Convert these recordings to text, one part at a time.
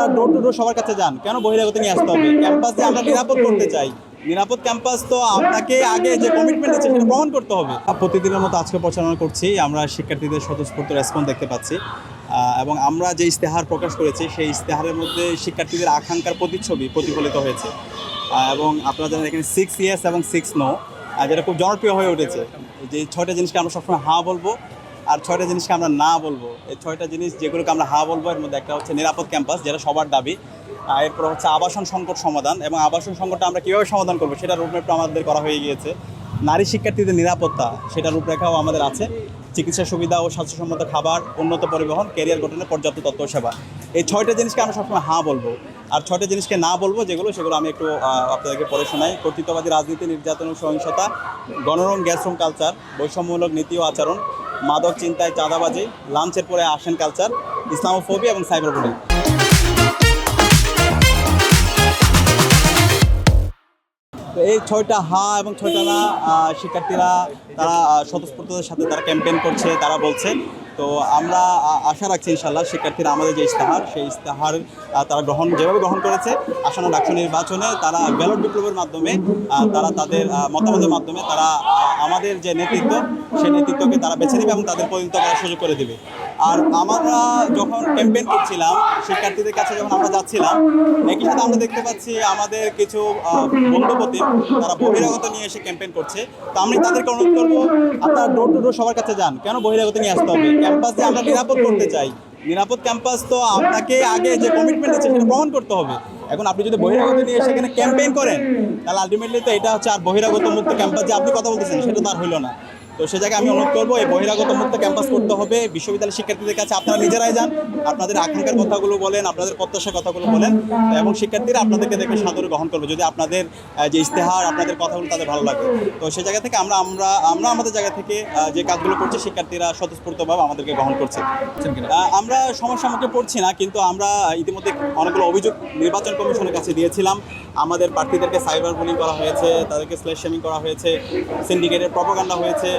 আপনারা door to ডোর সবার কাছে যান, কেন বহিরাগত নিয়ে আসতে হবে? ক্যাম্পাস যে আমরা নিরাপদ করতে চাই, নিরাপদ ক্যাম্পাস তো আপনাকে আগে যে কমিটমেন্ট আছে সেটা প্রমাণ করতে হবে। প্রতিদিনের মতো আজকে পরিচালনা করছি, আমরা শিক্ষার্থীদের স্বতঃস্ফূর্ত রেসপন্স দেখতে পাচ্ছি এবং আমরা যে ইশতেহার প্রকাশ করেছি সেই ইশতেহারের মধ্যে শিক্ষার্থীদের আকাঙ্ক্ষার প্রতিচ্ছবি প্রতিফলিত হয়েছে এবং আপনারা জানেন এখানে 6 ইয়েস এবং 6 নো যেটা খুব জনপ্রিয় হয়ে উঠেছে। যে 6টা জিনিসকে আমরা সবসময় হ্যাঁ বলবো আর 6টা জিনিসকে আমরা না বলবো। এই 6টা জিনিস যেগুলোকে আমরা হ্যাঁ বলবো এর মধ্যে একটা হচ্ছে নিরাপদ ক্যাম্পাস, যেটা সবার দাবি। এরপর হচ্ছে আবাসন সংকট সমাধান, এবং আবাসন সংকটটা আমরা কীভাবে সমাধান করবো সেটা রূপরেখা আমাদের করা হয়ে গিয়েছে। নারী শিক্ষার্থীদের নিরাপত্তা, সেটা রূপরেখাও আমাদের আছে। চিকিৎসা সুবিধা ও স্বাস্থ্যসম্মত খাবার, উন্নত পরিবহন, ক্যারিয়ার গঠনে পর্যাপ্ত তথ্য সেবা। এই 6টা জিনিসকে আমরা সবসময় হ্যাঁ বলবো, আর 6টা জিনিসকে না বলবো সেগুলো আমি একটু আপনাদেরকে পড়ে শোনাই। কর্তৃত্ববাদী রাজনীতি, নির্যাতন ও সহিংসতা, গণরম গ্যাসরুম কালচার, বৈষম্যমূলক নীতি ও আচরণ, মাদক চিন্তায় চাঁদাবাজি, লাঞ্চের পরে আসেন কালচার, ইসলামোফোবিয়া এবং সাইবার বুলিং। তো এই 6টা হ্যাঁ এবং 6টা না শিক্ষার্থীরা তারা স্বতঃস্ফূর্ততার সাথে তারা ক্যাম্পেইন করছে, তারা বলছে। তো আমরা আশা রাখছি ইনশাআল্লাহ শিক্ষার্থীরা আমাদের যে ইশতেহার সেই ইশতেহার তারা যেভাবে গ্রহণ করেছে, আসন্ন ডাকসু নির্বাচনে তারা ব্যালট বিপ্লবের মাধ্যমে তারা তাদের মতামতের মাধ্যমে তারা আমাদের যে নেতৃত্ব সেই নেতৃত্বকে তারা বেছে নেবে এবং তাদের পরিণত করার সুযোগ করে দেবে। আর আমরা যখন ক্যাম্পেইন করছিলাম, শিক্ষার্থীদের কাছে যখন আমরা যাচ্ছিলাম, একই সাথে আমরা দেখতে পাচ্ছি আমাদের কিছু বন্ধুপতি তারা বহিরাগত নিয়ে এসে ক্যাম্পেইন করছে। তো আমি তাদেরকে অনুরোধ করবো, আপনারা ডোর টু ডোর সবার কাছে যান, কেন বহিরাগত নিয়ে আসতে হবে? ক্যাম্পাস যে আমরা নিরাপদ করতে চাই, নিরাপদ ক্যাম্পাস তো আপনাকে আগে যে কমিটমেন্ট আছে সেটা প্রমাণ করতে হবে। এখন আপনি যদি বহিরাগত নিয়ে সেখানে ক্যাম্পেইন করেন, তাহলে আলটিমেটলি তো এটা হচ্ছে আর বহিরাগত মুক্ত ক্যাম্পাস যে আপনি কথা বলতেছেন সেটা তো আর হইল না। তো সে জায়গায় আমি অনুরোধ করবো, এই বহিরাগত মুক্ত ক্যাম্পাস করতে হবে। বিশ্ববিদ্যালয়ের শিক্ষার্থীদের কাছে আপনারা নিজেরাই যান, আপনাদের আকাঙ্ক্ষার কথাগুলো বলেন, আপনাদের প্রত্যাশার কথাগুলো বলেন, এবং শিক্ষার্থীরা আপনাদেরকে দেখে সাদরে গ্রহণ করবে যদি আপনাদের যে ইশতেহার, আপনাদের কথাগুলো তাদের ভালো লাগে। তো সেই জায়গা থেকে আমরা আমাদের জায়গা থেকে যে কাজগুলো করছি, শিক্ষার্থীরা স্বতঃস্ফূর্তভাবে আমাদেরকে গ্রহণ করছে। আমরা সমস্যার মুখে পড়ছি না, কিন্তু আমরা ইতিমধ্যে অনেকগুলো অভিযোগ নির্বাচন কমিশনের কাছে দিয়েছিলাম। আমাদের প্রার্থীদেরকে সাইবার বুলিং করা হয়েছে, তাদেরকে স্ল্যাশ শেমিং করা হয়েছে, সিন্ডিকেটের প্রপাগান্ডা হয়েছে,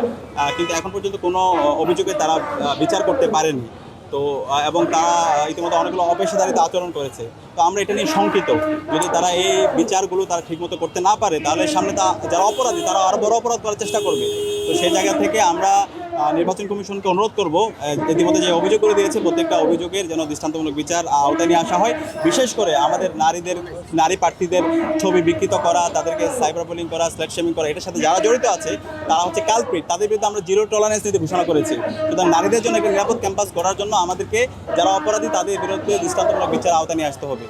কিন্তু এখন পর্যন্ত কোনো অভিযোগে তারা বিচার করতে পারেনি। তো এবং তারা ইতিমধ্যে অনেকগুলো অপেশাদারিতা আচরণ করেছে। তো আমরা এটা নিয়ে শঙ্কিত, যদি তারা এই বিচারগুলো তারা ঠিকমতো করতে না পারে, তাহলে সামনে যারা অপরাধী তারা আরও বড় অপরাধ করার চেষ্টা করবে। তো সেই জায়গা থেকে আমরা নির্বাচন কমিশনকে অনুরোধ করব, ইতিমধ্যে যে অভিযোগগুলো দিয়েছে প্রত্যেকটা অভিযোগের যেন দৃষ্টান্তমূলক বিচার আওতায় নিয়ে আসা হয়। বিশেষ করে আমাদের নারী প্রার্থীদের ছবি বিকৃত করা, তাদেরকে সাইবার বুলিং করা, স্ল্যাট শেমিং করা, এটার সাথে যারা জড়িত আছে তারা হচ্ছে কালপ্রিট, তাদের বিরুদ্ধে আমরা জিরো টলারেন্স নীতি ঘোষণা করেছি। সুতরাং নারীদের জন্য একটা নিরাপদ ক্যাম্পাস করার জন্য আমাদেরকে যারা অপরাধী তাদের বিরুদ্ধে দৃষ্টান্তমূলক বিচার আওতায় নিয়ে আসতে হবে।